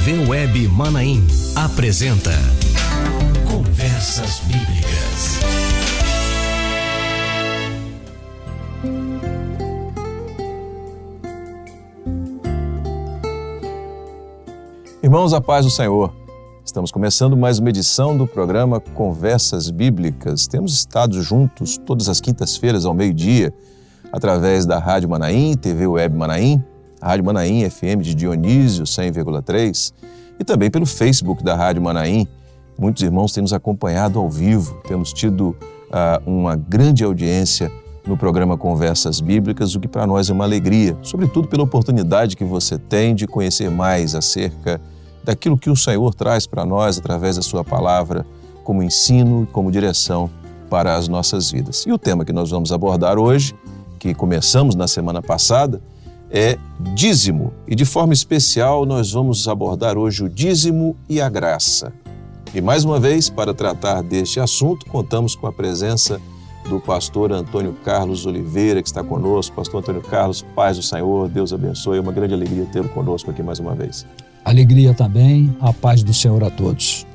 TV Web Manaim apresenta Conversas Bíblicas. Irmãos, a paz do Senhor. Estamos começando mais uma edição do programa Conversas Bíblicas. Temos estado juntos todas as quintas-feiras ao meio-dia, através da Rádio Manaim, TV Web Manaim, a Rádio Manaim FM de Dionísio 100,3 e também pelo Facebook da Rádio Manaim. Muitos irmãos têm nos acompanhado ao vivo, temos tido uma grande audiência no programa Conversas Bíblicas, o que para nós é uma alegria, sobretudo pela oportunidade que você tem de conhecer mais acerca daquilo que o Senhor traz para nós através da sua palavra, como ensino e como direção para as nossas vidas. E o tema que nós vamos abordar hoje, que começamos na semana passada, é dízimo. E de forma especial nós vamos abordar hoje o dízimo e a graça. E mais uma vez, para tratar deste assunto, contamos com a presença do pastor Antônio Carlos Oliveira, que está conosco. Pastor Antônio Carlos, paz do Senhor, Deus abençoe. É uma grande alegria tê-lo conosco aqui mais uma vez. Alegria também, a paz do Senhor a todos.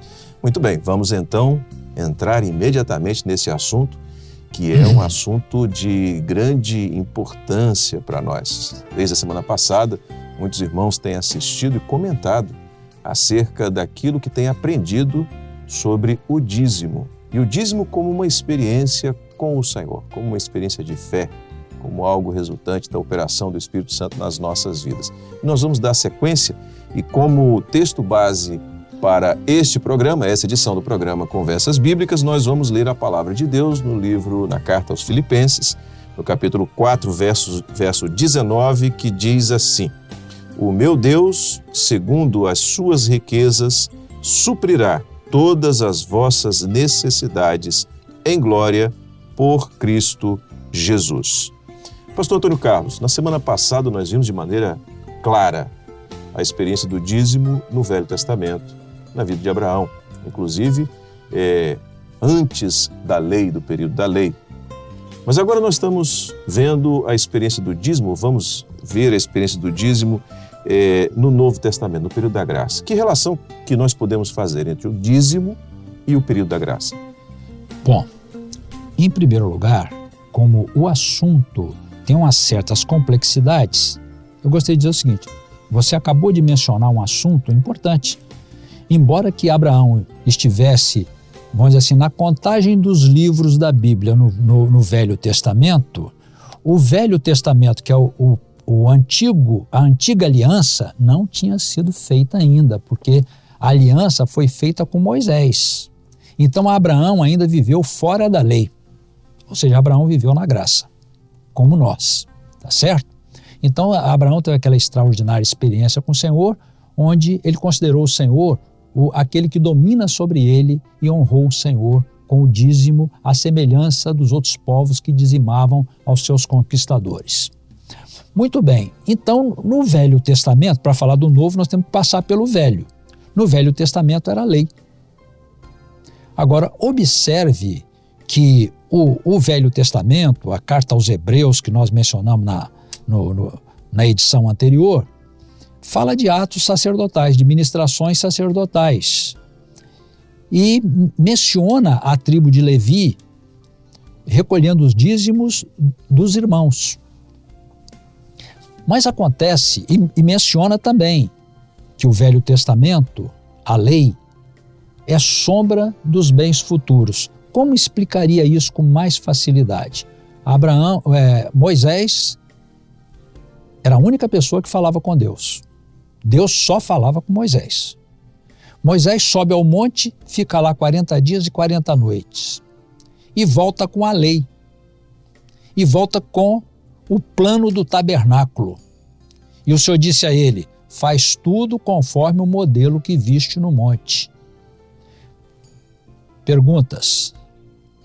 Muito bem, vamos então entrar imediatamente nesse assunto, que é um assunto de grande importância para nós. Desde a semana passada, muitos irmãos têm assistido e comentado acerca daquilo que têm aprendido sobre o dízimo. E o dízimo como uma experiência com o Senhor, como uma experiência de fé, como algo resultante da operação do Espírito Santo nas nossas vidas. E nós vamos dar sequência e como texto base para este programa, essa edição do programa Conversas Bíblicas, nós vamos ler a palavra de Deus no livro, na carta aos Filipenses, no capítulo 4, verso 19, que diz assim: O meu Deus, segundo as suas riquezas, suprirá todas as vossas necessidades em glória por Cristo Jesus. Pastor Antônio Carlos, na semana passada nós vimos de maneira clara a experiência do dízimo no Velho Testamento, na vida de Abraão, inclusive antes da lei, do período da lei. Mas agora nós estamos vendo a experiência do dízimo, vamos ver a experiência do dízimo no Novo Testamento, no período da graça. Que relação que nós podemos fazer entre o dízimo e o período da graça? Bom, em primeiro lugar, como o assunto tem umas certas complexidades, eu gostaria de dizer o seguinte: você acabou de mencionar um assunto importante. Embora que Abraão estivesse, vamos dizer assim, na contagem dos livros da Bíblia no Velho Testamento, o Velho Testamento, que é a antiga aliança, não tinha sido feita ainda, porque a aliança foi feita com Moisés. Então Abraão ainda viveu fora da lei, ou seja, Abraão viveu na graça, como nós, tá certo? Então Abraão teve aquela extraordinária experiência com o Senhor, onde ele considerou o Senhor aquele que domina sobre ele e honrou o Senhor com o dízimo, à semelhança dos outros povos que dizimavam aos seus conquistadores. Muito bem, então no Velho Testamento, para falar do Novo, nós temos que passar pelo Velho. No Velho Testamento era a lei. Agora, observe que o Velho Testamento, a carta aos Hebreus, que nós mencionamos na edição anterior, fala de atos sacerdotais, de ministrações sacerdotais, e menciona a tribo de Levi recolhendo os dízimos dos irmãos. Mas acontece, e menciona também, que o Velho Testamento, a lei, é sombra dos bens futuros. Como explicaria isso com mais facilidade? Moisés era a única pessoa que falava com Deus. Deus só falava com Moisés. Moisés sobe ao monte, fica lá 40 dias e 40 noites. E volta com a lei. E volta com o plano do tabernáculo. E o Senhor disse a ele: faz tudo conforme o modelo que viste no monte. Perguntas: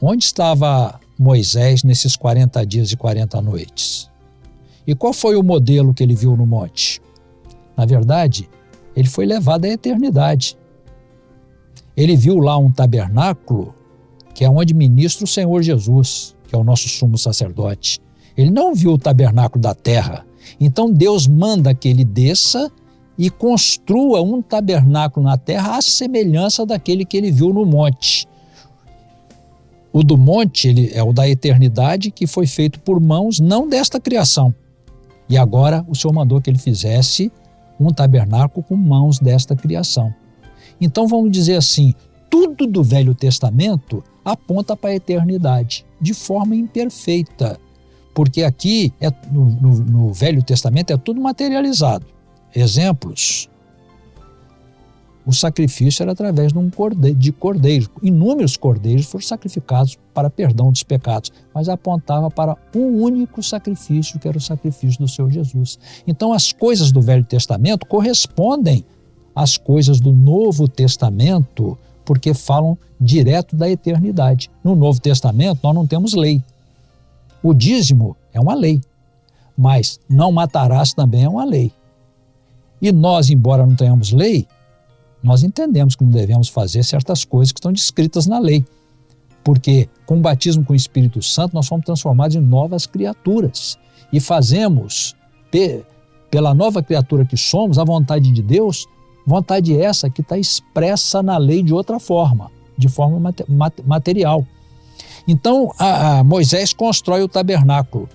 onde estava Moisés nesses 40 dias e 40 noites? E qual foi o modelo que ele viu no monte? Na verdade, ele foi levado à eternidade. Ele viu lá um tabernáculo que é onde ministra o Senhor Jesus, que é o nosso sumo sacerdote. Ele não viu o tabernáculo da terra. Então Deus manda que ele desça e construa um tabernáculo na terra à semelhança daquele que ele viu no monte. O do monte ele é o da eternidade, que foi feito por mãos, não desta criação. E agora o Senhor mandou que ele fizesse um tabernáculo com mãos desta criação. Então vamos dizer assim, tudo do Velho Testamento aponta para a eternidade, de forma imperfeita. Porque aqui, no Velho Testamento, é tudo materializado. Exemplos. O sacrifício era através de cordeiros. Inúmeros cordeiros foram sacrificados para perdão dos pecados, mas apontava para um único sacrifício, que era o sacrifício do Senhor Jesus. Então, as coisas do Velho Testamento correspondem às coisas do Novo Testamento, porque falam direto da eternidade. No Novo Testamento, nós não temos lei. O dízimo é uma lei, mas não matarás também é uma lei. E nós, embora não tenhamos lei, nós entendemos que não devemos fazer certas coisas que estão descritas na lei. Porque com o batismo com o Espírito Santo nós fomos transformados em novas criaturas. E fazemos, pela nova criatura que somos, a vontade de Deus, vontade essa que está expressa na lei de outra forma, de forma material. Então Moisés constrói o tabernáculo.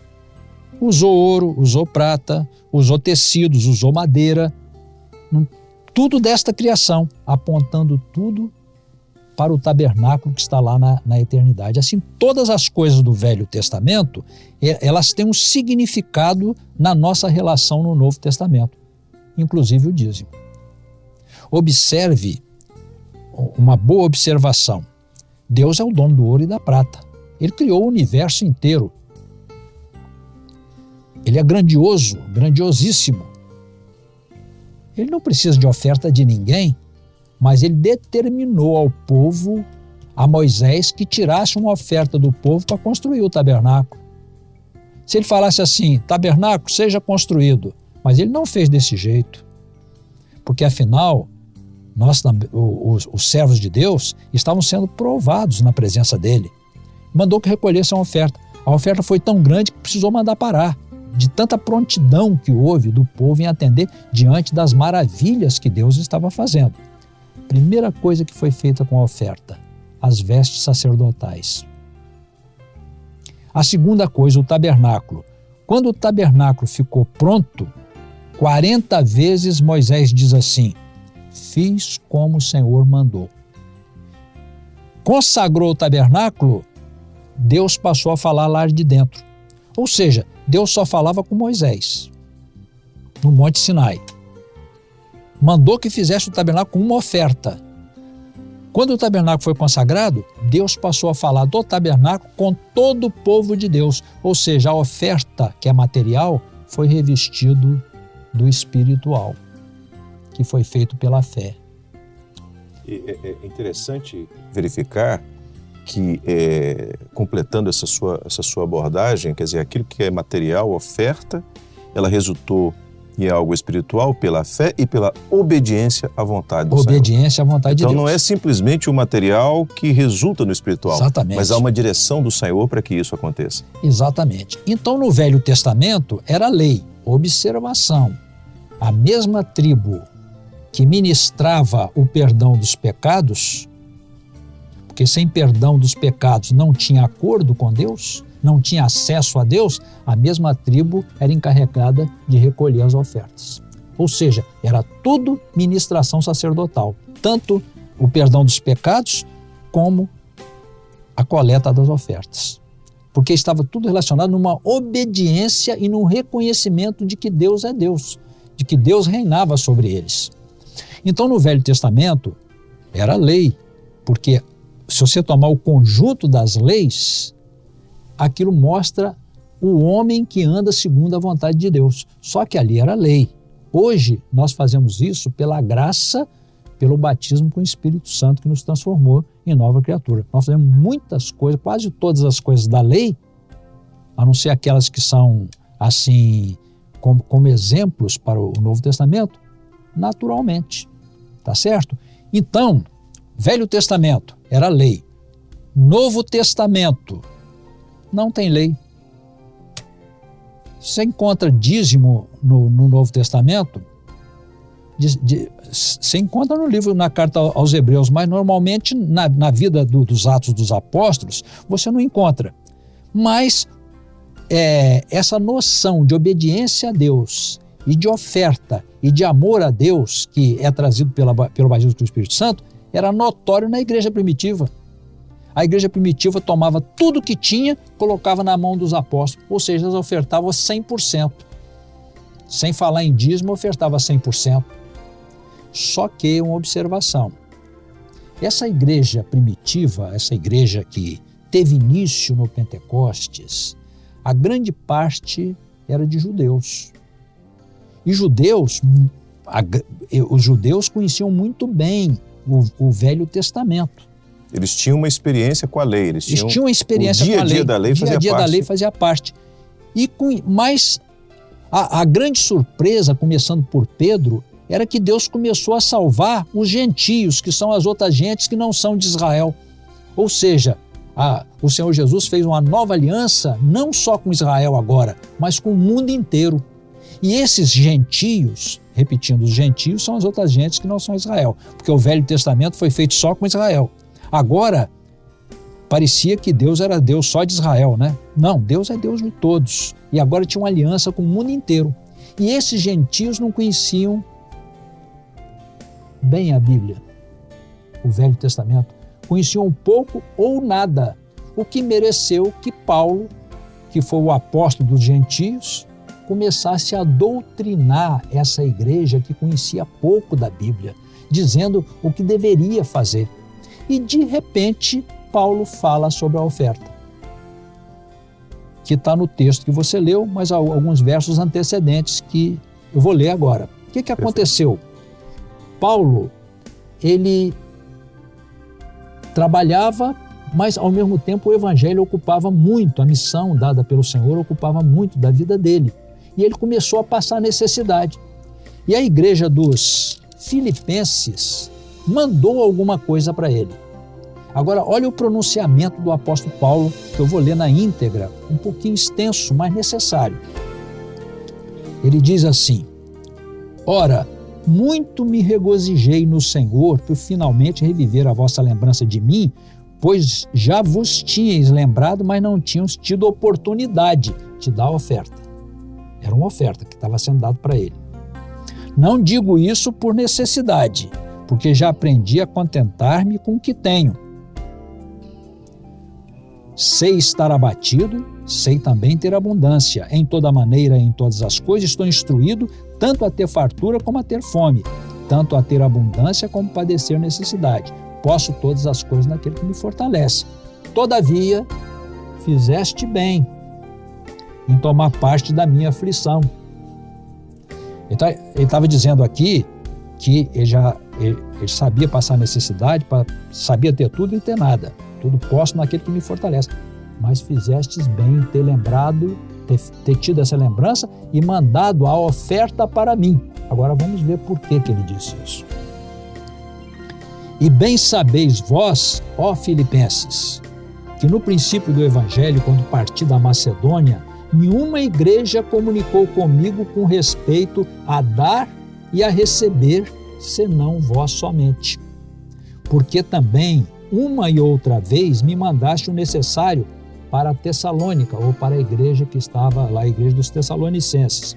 Usou ouro, usou prata, usou tecidos, usou madeira, tudo desta criação, apontando tudo para o tabernáculo que está lá na eternidade. Assim, todas as coisas do Velho Testamento, elas têm um significado na nossa relação no Novo Testamento, inclusive o dízimo. Observe, uma boa observação, Deus é o dono do ouro e da prata. Ele criou o universo inteiro. Ele é grandioso, grandiosíssimo. Ele não precisa de oferta de ninguém, mas ele determinou ao povo, a Moisés, que tirasse uma oferta do povo para construir o tabernáculo. Se ele falasse assim, tabernáculo seja construído, mas ele não fez desse jeito, porque afinal, os servos de Deus estavam sendo provados na presença dele. Mandou que recolhesse a oferta. A oferta foi tão grande que precisou mandar parar, de tanta prontidão que houve do povo em atender diante das maravilhas que Deus estava fazendo. Primeira coisa que foi feita com a oferta, as vestes sacerdotais. A segunda coisa, o tabernáculo. Quando o tabernáculo ficou pronto, 40 vezes Moisés diz assim, fiz como o Senhor mandou. Consagrou o tabernáculo, Deus passou a falar lá de dentro. Ou seja, Deus só falava com Moisés, no Monte Sinai. Mandou que fizesse o tabernáculo com uma oferta. Quando o tabernáculo foi consagrado, Deus passou a falar do tabernáculo com todo o povo de Deus. Ou seja, a oferta, que é material, foi revestido do espiritual, que foi feito pela fé. É interessante verificar que, completando essa sua abordagem, quer dizer, aquilo que é material, oferta, ela resultou em algo espiritual pela fé e pela obediência à vontade do Senhor. Obediência à vontade de Deus. Então não é simplesmente o material que resulta no espiritual, exatamente, mas há uma direção do Senhor para que isso aconteça. Exatamente. Então no Velho Testamento era lei, observação. A mesma tribo que ministrava o perdão dos pecados, porque sem perdão dos pecados não tinha acordo com Deus, não tinha acesso a Deus, a mesma tribo era encarregada de recolher as ofertas. Ou seja, era tudo ministração sacerdotal, tanto o perdão dos pecados como a coleta das ofertas. Porque estava tudo relacionado numa obediência e num reconhecimento de que Deus é Deus, de que Deus reinava sobre eles. Então no Velho Testamento era lei, porque se você tomar o conjunto das leis, aquilo mostra o homem que anda segundo a vontade de Deus. Só que ali era lei. Hoje nós fazemos isso pela graça, pelo batismo com o Espírito Santo que nos transformou em nova criatura. Nós fazemos muitas coisas, quase todas as coisas da lei, a não ser aquelas que são assim como exemplos para o Novo Testamento, naturalmente. Tá certo? Então, Velho Testamento era lei. Novo Testamento não tem lei. Você encontra dízimo no Novo Testamento? Você encontra no livro, na carta aos Hebreus, mas normalmente na vida dos Atos dos Apóstolos, você não encontra. Mas essa noção de obediência a Deus e de oferta e de amor a Deus, que é trazido pelo batismo do Espírito Santo, era notório na igreja primitiva. A igreja primitiva tomava tudo que tinha, colocava na mão dos apóstolos, ou seja, eles ofertavam 100%. Sem falar em dízimo, ofertava 100%. Só que uma observação. Essa igreja primitiva, essa igreja que teve início no Pentecostes, a grande parte era de judeus. E os judeus conheciam muito bem o Velho Testamento. Eles tinham uma experiência com a lei. Eles tinham uma experiência com a lei. O dia a dia da lei fazia parte. O dia a dia da lei fazia parte. Mas a grande surpresa, começando por Pedro, era que Deus começou a salvar os gentios, que são as outras gentes que não são de Israel. Ou seja, o Senhor Jesus fez uma nova aliança, não só com Israel agora, mas com o mundo inteiro. E esses gentios, repetindo, os gentios são as outras gentes que não são Israel, porque o Velho Testamento foi feito só com Israel. Agora, parecia que Deus era Deus só de Israel, né? Não, Deus é Deus de todos. E agora tinha uma aliança com o mundo inteiro. E esses gentios não conheciam bem a Bíblia, o Velho Testamento. Conheciam pouco ou nada, o que mereceu que Paulo, que foi o apóstolo dos gentios, começasse a doutrinar essa igreja que conhecia pouco da Bíblia, dizendo o que deveria fazer. E, de repente, Paulo fala sobre a oferta, que está no texto que você leu, mas há alguns versos antecedentes que eu vou ler agora. O que aconteceu? Paulo, ele trabalhava, mas, ao mesmo tempo, o evangelho ocupava muito, a missão dada pelo Senhor ocupava muito da vida dele. E ele começou a passar necessidade. E a igreja dos Filipenses mandou alguma coisa para ele. Agora, olha o pronunciamento do apóstolo Paulo, que eu vou ler na íntegra, um pouquinho extenso, mas necessário. Ele diz assim: Ora, muito me regozijei no Senhor por finalmente reviver a vossa lembrança de mim, pois já vos tinhais lembrado, mas não tínhamos tido oportunidade de dar a oferta. Era uma oferta que estava sendo dada para ele. Não digo isso por necessidade, porque já aprendi a contentar-me com o que tenho. Sei estar abatido, sei também ter abundância. Em toda maneira, em todas as coisas, estou instruído tanto a ter fartura como a ter fome, tanto a ter abundância como padecer necessidade. Posso todas as coisas naquele que me fortalece. Todavia, fizeste bem em tomar parte da minha aflição. Ele estava dizendo aqui que ele sabia passar necessidade, sabia ter tudo e ter nada. Tudo posso naquele que me fortalece. Mas fizestes bem em ter lembrado, ter tido essa lembrança e mandado a oferta para mim. Agora vamos ver por que ele disse isso. E bem sabeis vós, ó Filipenses, que no princípio do Evangelho, quando parti da Macedônia, nenhuma igreja comunicou comigo com respeito a dar e a receber, senão vós somente. Porque também, uma e outra vez, me mandaste o necessário para a Tessalônica, ou para a igreja que estava lá, a igreja dos Tessalonicenses.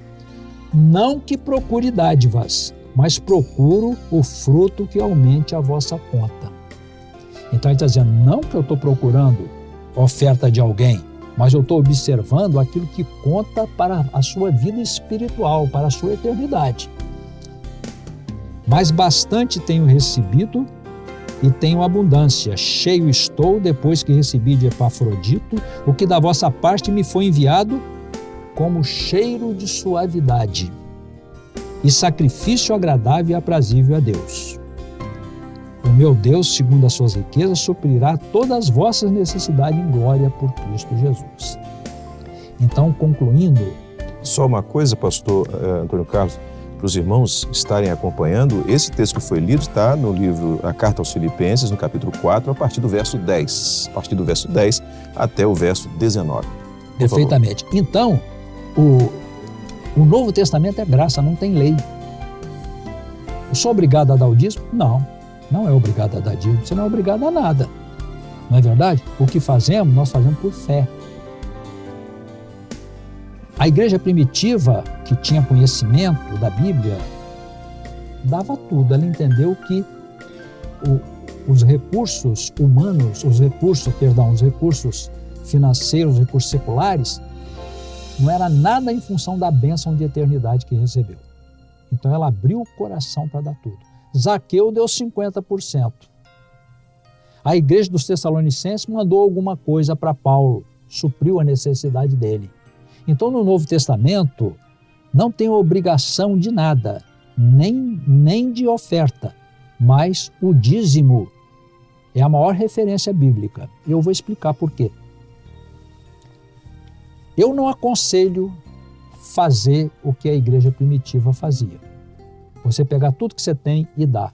Não que procure dádivas, mas procuro o fruto que aumente a vossa conta. Então ele está dizendo, não que eu estou procurando oferta de alguém, mas eu estou observando aquilo que conta para a sua vida espiritual, para a sua eternidade. Mas bastante tenho recebido e tenho abundância. Cheio estou depois que recebi de Epafrodito, o que da vossa parte me foi enviado como cheiro de suavidade e sacrifício agradável e aprazível a Deus. O meu Deus, segundo as suas riquezas, suprirá todas as vossas necessidades em glória por Cristo Jesus. Então, concluindo... Só uma coisa, pastor Antônio Carlos, para os irmãos estarem acompanhando, esse texto que foi lido está no livro A Carta aos Filipenses, no capítulo 4, a partir do verso 10. A partir do verso 10 até o verso 19. Perfeitamente. Então, o Novo Testamento é graça, não tem lei. sou obrigado a dar o dízimo? Não, não é obrigado a dar dízimo, você não é obrigado a nada. Não é verdade? O que fazemos, nós fazemos por fé. A igreja primitiva, que tinha conhecimento da Bíblia, dava tudo. Ela entendeu que os recursos humanos, os recursos financeiros, os recursos seculares, não era nada em função da bênção de eternidade que recebeu. Então ela abriu o coração para dar tudo. Zaqueu deu 50%. A igreja dos Tessalonicenses mandou alguma coisa para Paulo, supriu a necessidade dele. Então no Novo Testamento não tem obrigação de nada, nem de oferta, mas o dízimo é a maior referência bíblica. Eu vou explicar por quê. Eu não aconselho fazer o que a igreja primitiva fazia. Você pegar tudo que você tem e dar.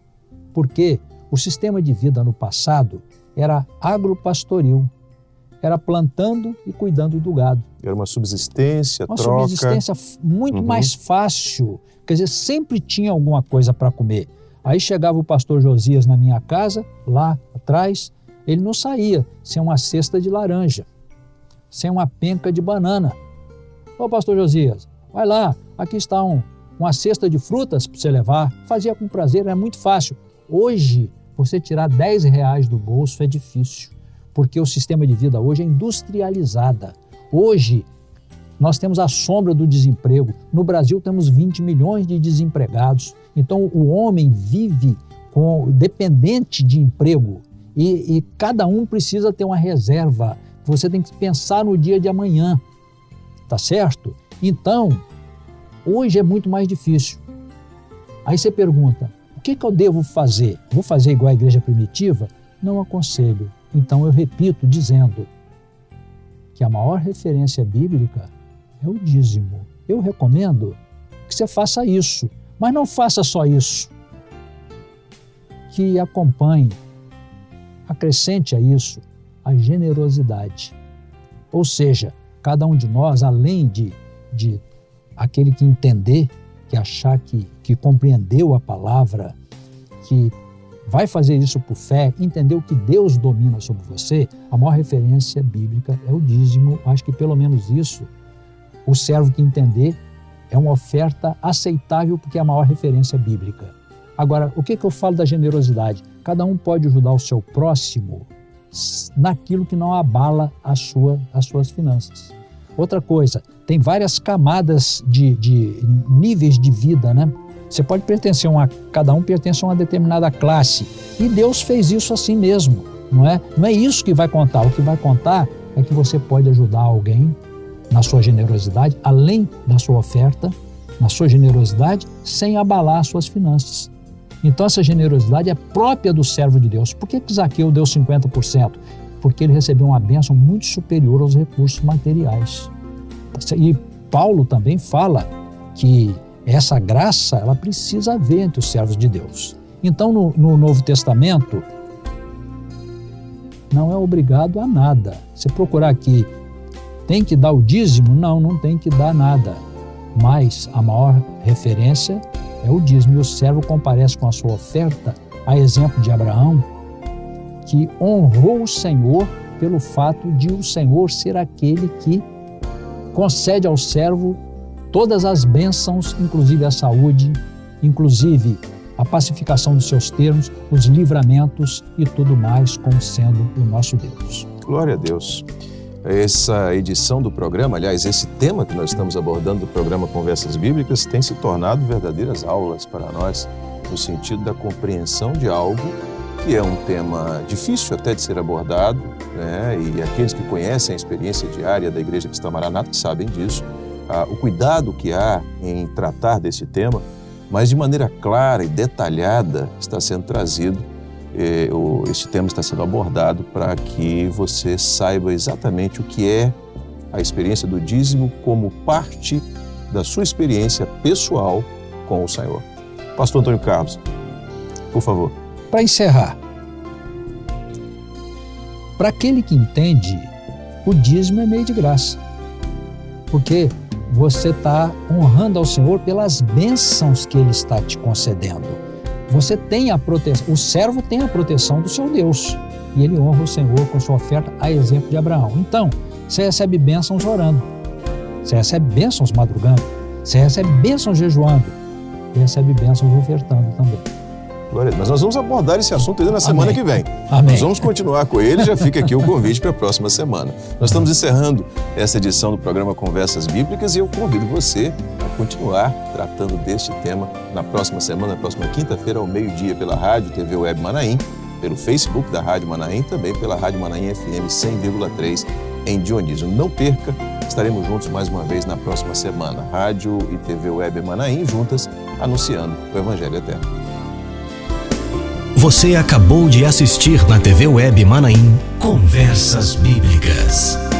Porque o sistema de vida no passado era agropastoril. Era plantando e cuidando do gado. Era uma subsistência, uma troca. Uma subsistência muito mais fácil. Quer dizer, sempre tinha alguma coisa para comer. Aí chegava o pastor Josias na minha casa, lá atrás, ele não saía sem uma cesta de laranja, sem uma penca de banana. Ô pastor Josias, vai lá, aqui está uma cesta de frutas para você levar. Fazia com prazer, é muito fácil. Hoje, você tirar R$10 do bolso é difícil, porque o sistema de vida hoje é industrializado. Hoje, nós temos a sombra do desemprego. No Brasil, temos 20 milhões de desempregados. Então, o homem vive dependente de emprego e cada um precisa ter uma reserva. Você tem que pensar no dia de amanhã, tá certo? Então, hoje é muito mais difícil. Aí você pergunta, o que eu devo fazer? Vou fazer igual a igreja primitiva? Não aconselho. Então, eu repito dizendo que a maior referência bíblica é o dízimo. Eu recomendo que você faça isso, mas não faça só isso. Que acompanhe, acrescente a isso a generosidade. Ou seja, cada um de nós, além de aquele que entender, que achar que compreendeu a palavra, que vai fazer isso por fé, entendeu que Deus domina sobre você, a maior referência bíblica é o dízimo. Acho que pelo menos isso, o servo que entender, é uma oferta aceitável porque é a maior referência bíblica. Agora, o que eu falo da generosidade? Cada um pode ajudar o seu próximo naquilo que não abala as suas finanças. Outra coisa, tem várias camadas de níveis de vida, né? Você pode pertencer cada um pertence a uma determinada classe. E Deus fez isso assim mesmo, não é? Não é isso que vai contar. O que vai contar é que você pode ajudar alguém na sua generosidade, além da sua oferta, na sua generosidade, sem abalar as suas finanças. Então essa generosidade é própria do servo de Deus. Por que Zaqueu deu 50%? Porque ele recebeu uma bênção muito superior aos recursos materiais. E Paulo também fala que essa graça, ela precisa haver entre os servos de Deus. Então, no Novo Testamento, não é obrigado a nada. Você procurar aqui, tem que dar o dízimo? Não tem que dar nada. Mas a maior referência é o dízimo. E o servo comparece com a sua oferta, a exemplo de Abraão, que honrou o Senhor pelo fato de o Senhor ser aquele que concede ao servo todas as bênçãos, inclusive a saúde, inclusive a pacificação dos seus termos, os livramentos e tudo mais, como sendo o nosso Deus. Glória a Deus. Essa edição do programa, aliás, esse tema que nós estamos abordando do programa Conversas Bíblicas tem se tornado verdadeiras aulas para nós, no sentido da compreensão de algo que é um tema difícil até de ser abordado, né? E aqueles que conhecem a experiência diária da Igreja Cristã Maranata sabem disso, o cuidado que há em tratar desse tema, mas de maneira clara e detalhada está sendo trazido, esse tema está sendo abordado para que você saiba exatamente o que é a experiência do dízimo como parte da sua experiência pessoal com o Senhor. Pastor Antônio Carlos, por favor. Para encerrar, para aquele que entende, o dízimo é meio de graça, porque você está honrando ao Senhor pelas bênçãos que Ele está te concedendo. você tem a proteção, o servo tem a proteção do seu Deus. E ele honra o Senhor com sua oferta, a exemplo de Abraão. Então, você recebe bênçãos orando, você recebe bênçãos madrugando, você recebe bênçãos jejuando e recebe bênçãos ofertando também. Glória a Deus. Mas nós vamos abordar esse assunto ainda na semana que vem. Amém. Nós vamos continuar com ele, já fica aqui o convite para a próxima semana. Nós estamos encerrando essa edição do programa Conversas Bíblicas e eu convido você a continuar tratando deste tema na próxima semana, na próxima quinta-feira, ao meio-dia, pela Rádio TV Web Manaim, pelo Facebook da Rádio Manaim, também pela Rádio Manaim FM 100,3 em Dionísio. Não perca, estaremos juntos mais uma vez na próxima semana. Rádio e TV Web Manaim juntas, anunciando o Evangelho Eterno. Você acabou de assistir na TV Web Manaim Conversas Bíblicas.